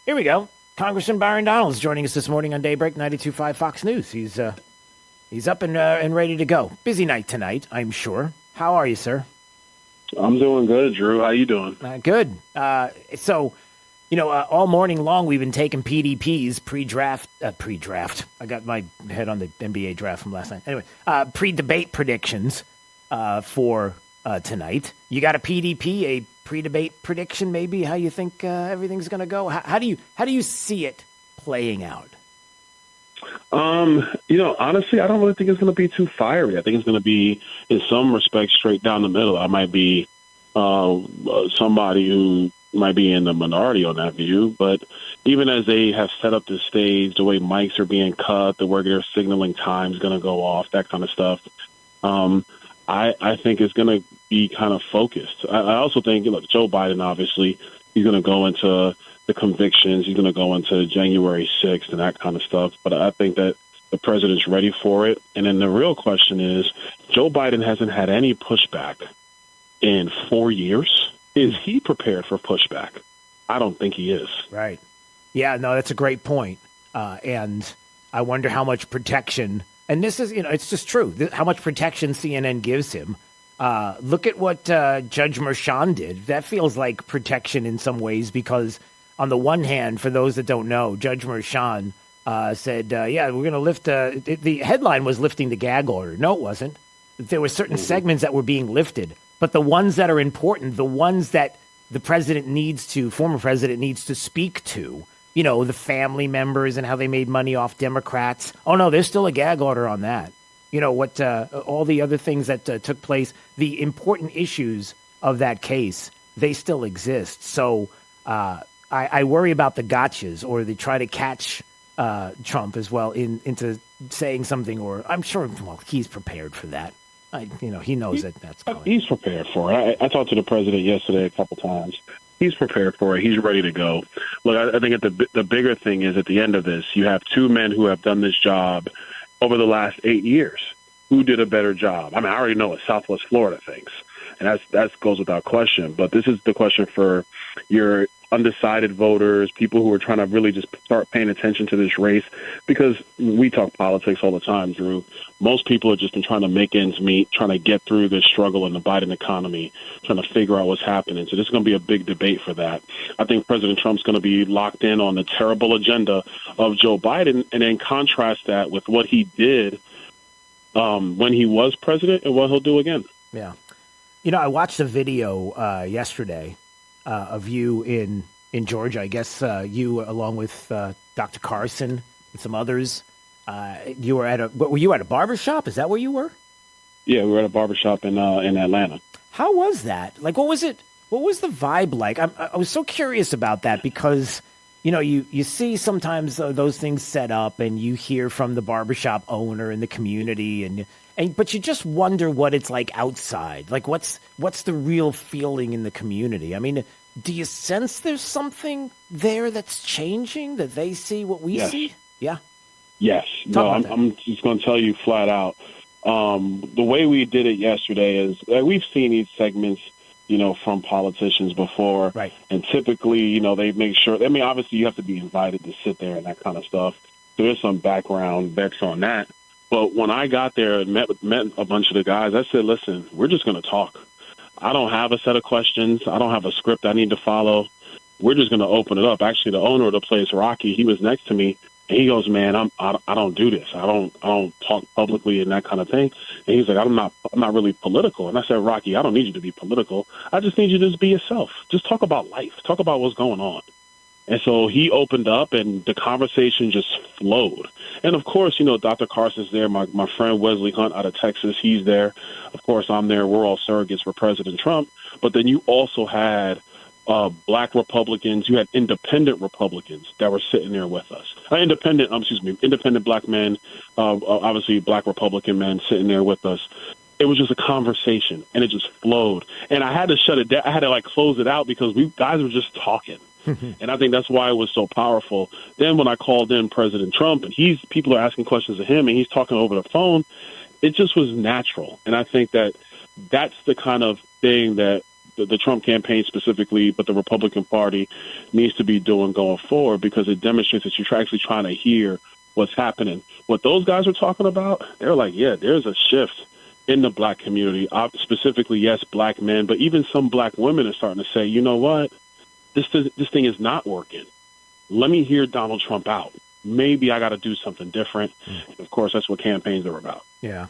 Here we go. Congressman Byron Donalds joining us this morning on Daybreak 92.5 Fox News. He's up and ready to go. Busy night tonight, I'm sure. How are you, sir? I'm doing good, Drew. How you doing? Good. All morning long we've been taking PDPs, pre-draft. I got my head on the NBA draft from last night. Anyway, pre-debate predictions for tonight. You got a PDP, a pre-debate prediction, maybe how you think everything's going to go? How do you see it playing out? Honestly, I don't really think it's going to be too fiery. I think it's going to be, in some respects, straight down the middle. I might be somebody who might be in the minority on that view, but even as they have set up the stage, the way mics are being cut, the way they're signaling time is going to go off, that kind of stuff, I think it's going to be kind of focused. I also think, Joe Biden, obviously, he's going to go into the convictions. He's going to go into January 6th and that kind of stuff. But I think that the president's ready for it. And then the real question is, Joe Biden hasn't had any pushback in 4 years. Is he prepared for pushback? I don't think he is. Right. Yeah, no, that's a great point. And I wonder how much protection, and this is, it's just true, how much protection CNN gives him. Look at what Judge Merchan did. That feels like protection in some ways because on the one hand, for those that don't know, Judge Merchan said, we're going to lift, the headline was lifting the gag order. No, it wasn't. There were certain segments that were being lifted, but the ones that are important, the ones that the former president needs to speak to, the family members and how they made money off Democrats. Oh, no, there's still a gag order on that. All the other things that took place, the important issues of that case, they still exist. So I worry about the gotchas, or they try to catch Trump as well into saying something, or I'm sure, he's prepared for that. He knows that's coming. He's prepared for it. I talked to the president yesterday a couple times. He's prepared for it. He's ready to go. Look, I think the bigger thing is at the end of this, you have two men who have done this job over the last 8 years. Who did a better job? I mean, I already know what Southwest Florida thinks, and that goes without question. But this is the question for your undecided voters, people who are trying to really just start paying attention to this race, because we talk politics all the time, Drew. Most people have just been trying to make ends meet, trying to get through this struggle in the Biden economy, trying to figure out what's happening. So this is going to be a big debate for that. I think President Trump's going to be locked in on the terrible agenda of Joe Biden, and then contrast that with what he did when he was president and what he'll do again. Yeah. I watched a video yesterday of you in Georgia. I guess you, along with Dr. Carson and some others, you were were you at a barbershop? Is that where you were? Yeah, we were at a barbershop in Atlanta. How was that? Like, what was it? What was the vibe like? I was so curious about that because, you see sometimes those things set up and you hear from the barbershop owner and the community but you just wonder what it's like outside. Like, what's the real feeling in the community? I mean, do you sense there's something there that's changing, that they see what we see? Yeah. Yes. No, I'm just going to tell you flat out. The way we did it yesterday is we've seen these segments, from politicians before. Right. And typically, they make sure, obviously you have to be invited to sit there and that kind of stuff. So there's some background bets on that. But when I got there and met a bunch of the guys, I said, listen, we're just going to talk. I don't have a set of questions. I don't have a script I need to follow. We're just going to open it up. Actually, the owner of the place, Rocky, he was next to me, and he goes, man, I don't do this. I don't talk publicly and that kind of thing. And he's like, I'm not really political. And I said, Rocky, I don't need you to be political. I just need you to just be yourself. Just talk about life. Talk about what's going on. And so he opened up, and the conversation just flowed. And, of course, Dr. Carson's there. My friend Wesley Hunt out of Texas, he's there. Of course, I'm there. We're all surrogates for President Trump. But then you also had black Republicans. You had independent Republicans that were sitting there with us. Independent black men, obviously black Republican men sitting there with us. It was just a conversation, and it just flowed. And I had to shut it down. I had to, close it out because we guys were just talking. And I think that's why it was so powerful. Then when I called in President Trump, and people are asking questions of him, and he's talking over the phone, it just was natural. And I think that's the kind of thing that the Trump campaign specifically, but the Republican Party needs to be doing going forward, because it demonstrates that you're actually trying to hear what's happening. What those guys are talking about, they're like, yeah, there's a shift in the black community, specifically, yes, black men, but even some black women are starting to say, you know what, this thing is not working. Let me hear Donald Trump out. Maybe I got to do something different. And of course, that's what campaigns are about. Yeah.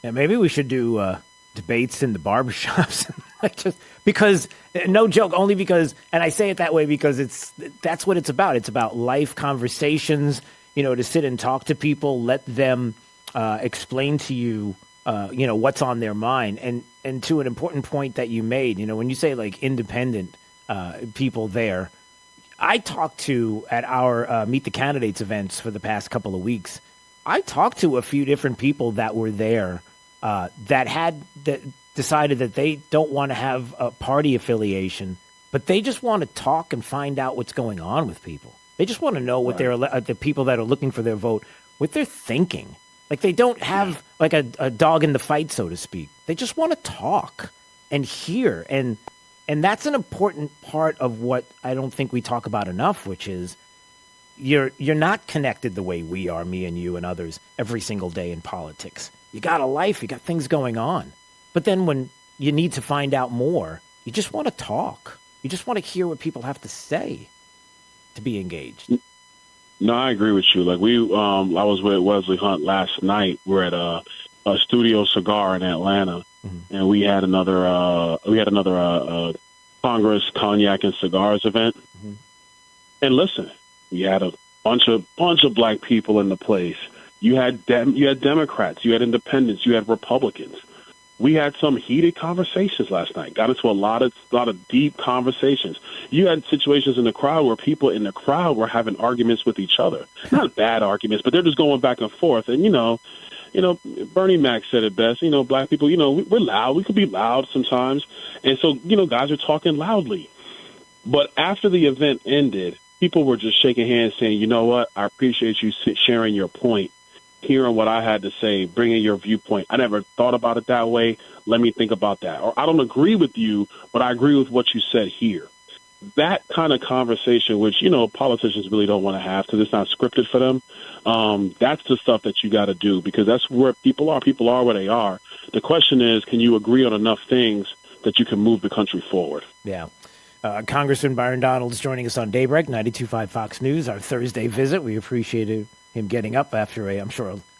Maybe we should do debates in the barbershops. Just because, no joke, only because, and I say it that way because that's what it's about. It's about life conversations, to sit and talk to people, let them explain to you, what's on their mind. And to an important point that you made, when you say like independent people there, I talked to at our Meet the Candidates events for the past couple of weeks. I talked to a few different people that were there that decided that they don't want to have a party affiliation, but they just want to talk and find out what's going on with people. They just want to know what the people that are looking for their vote, what they're thinking. Like they don't have like a dog in the fight, so to speak. They just want to talk and hear. And that's an important part of what I don't think we talk about enough, which is you're not connected the way we are, me and you and others, every single day in politics. You got a life, you got things going on. But then when you need to find out more, you just want to talk. You just want to hear what people have to say to be engaged. No, I agree with you. Like I was with Wesley Hunt last night. We're at a Studio Cigar in Atlanta, and we had another Congress Cognac and Cigars event. And listen, we had a bunch of black people in the place. You had Democrats, you had Independents, you had Republicans. We had some heated conversations last night. Got into a lot of deep conversations. You had situations in the crowd where people in the crowd were having arguments with each other. Not bad arguments, but they're just going back and forth. And Bernie Mac said it best. Black people, we're loud. We could be loud sometimes. And so, guys are talking loudly. But after the event ended, people were just shaking hands saying, you know what? I appreciate you sharing your point, hearing what I had to say, bringing your viewpoint. I never thought about it that way. Let me think about that. Or I don't agree with you, but I agree with what you said here. That kind of conversation, which, politicians really don't want to have because it's not scripted for them. That's the stuff that you got to do, because that's where people are. People are where they are. The question is, can you agree on enough things that you can move the country forward? Yeah. Congressman Byron Donalds joining us on Daybreak, 92.5 Fox News, our Thursday visit. We appreciated him getting up after a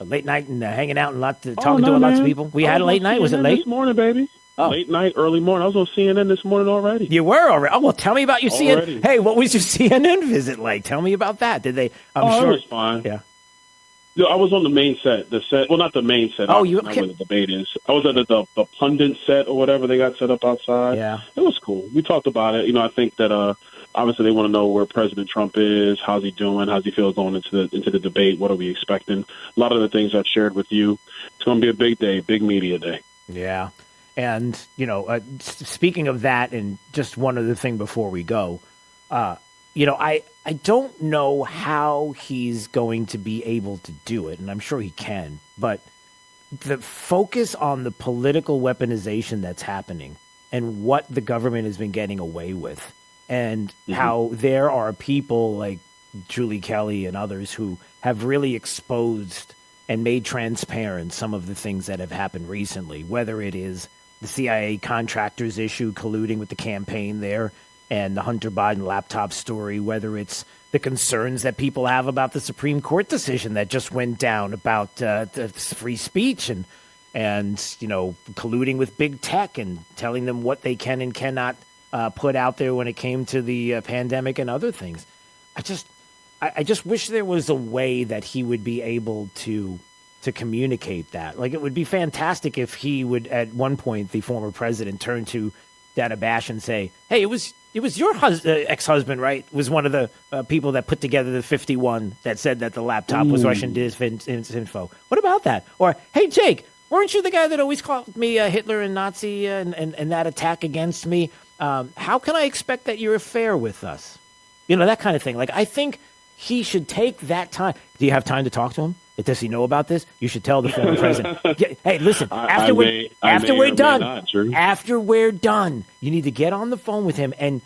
late night and hanging out and talking to lots of people. We had a late night. Was it late? This morning, baby. Oh. Late night, early morning. I was on CNN this morning already. You were already? Oh, well, tell me about your CNN. Hey, what was your CNN visit like? Tell me about that. Did they? I'm sure it was fine. Yeah. No, I was on the main set. Well, not the main set. Oh, you? Not where the debate is. I was at the pundit set or whatever they got set up outside. Yeah. It was cool. We talked about it. I think that obviously they want to know where President Trump is, how's he doing, how's he feel going into the debate, what are we expecting. A lot of the things I've shared with you. It's going to be a big day, big media day. Yeah. And, speaking of that, and just one other thing before we go, I don't know how he's going to be able to do it, and I'm sure he can, but the focus on the political weaponization that's happening and what the government has been getting away with, and how there are people like Julie Kelly and others who have really exposed and made transparent some of the things that have happened recently, whether it is the CIA contractors issue colluding with the campaign there and the Hunter Biden laptop story, whether it's the concerns that people have about the Supreme Court decision that just went down about the free speech and colluding with big tech and telling them what they can and cannot put out there when it came to the pandemic and other things. I just wish there was a way that he would be able to communicate that. Like, it would be fantastic if he would, at one point, the former president, turn to Dana Bash and say, hey, it was your ex-husband, right? Was one of the people that put together the 51 that said that the laptop was Russian disinfo. What about that? Or, hey, Jake, weren't you the guy that always called me Hitler and Nazi and that attack against me? How can I expect that you're fair with us? That kind of thing. Like, I think he should take that time. Do you have time to talk to him? Does he know about this? You should tell the former president. Hey, listen. After we're done, you need to get on the phone with him and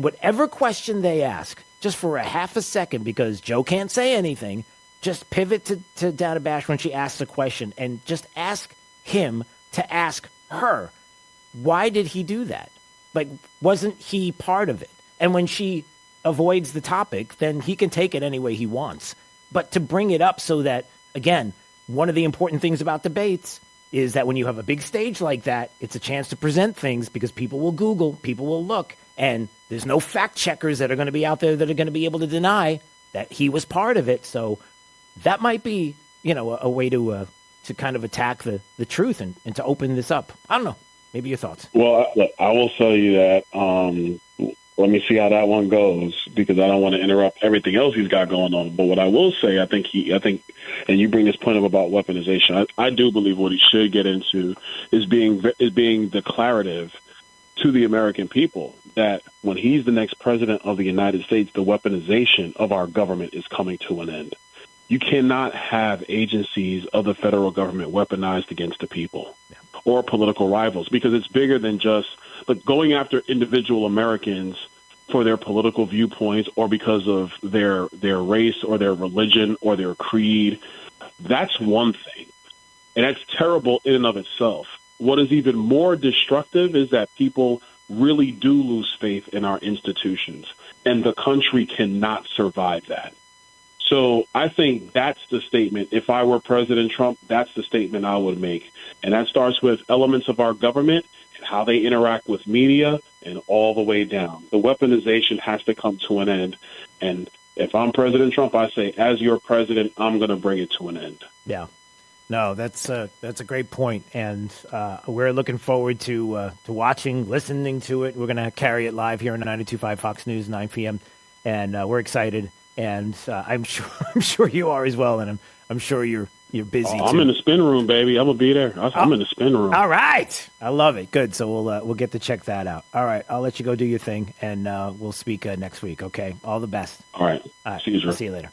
whatever question they ask, just for a half a second, because Joe can't say anything. Just pivot to Dana Bash when she asks a question and just ask him to ask her, why did he do that? Like, wasn't he part of it? And when she avoids the topic, then he can take it any way he wants. But to bring it up so that, again, one of the important things about debates is that when you have a big stage like that, it's a chance to present things because people will Google, people will look, and there's no fact checkers that are going to be out there that are going to be able to deny that he was part of it. So that might be, a way to kind of attack the truth and to open this up. I don't know. Maybe your thoughts. Well, look, I will tell you that. Let me see how that one goes, because I don't want to interrupt everything else he's got going on. But what I will say, I think, and you bring this point up about weaponization. I do believe what he should get into is being declarative to the American people that when he's the next president of the United States, the weaponization of our government is coming to an end. You cannot have agencies of the federal government weaponized against the people or political rivals, because it's bigger than just going after individual Americans for their political viewpoints or because of their race or their religion or their creed. That's one thing, and that's terrible in and of itself. What is even more destructive is that people really do lose faith in our institutions, and the country cannot survive that. So I think that's the statement. If I were President Trump, that's the statement I would make. And that starts with elements of our government and how they interact with media and all the way down. The weaponization has to come to an end. And if I'm President Trump, I say, as your president, I'm going to bring it to an end. Yeah. No, that's a great point. And we're looking forward to watching, listening to it. We're going to carry it live here on 92.5 Fox News, 9 p.m. And we're excited. And I'm sure you are as well, and I'm sure you're busy. Too. I'm in the spin room, baby. I'm gonna be there. I'm in the spin room. All right, I love it. Good. So we'll get to check that out. All right, I'll let you go do your thing, and we'll speak next week. Okay. All the best. All right. All right. See you, Drew. See you later.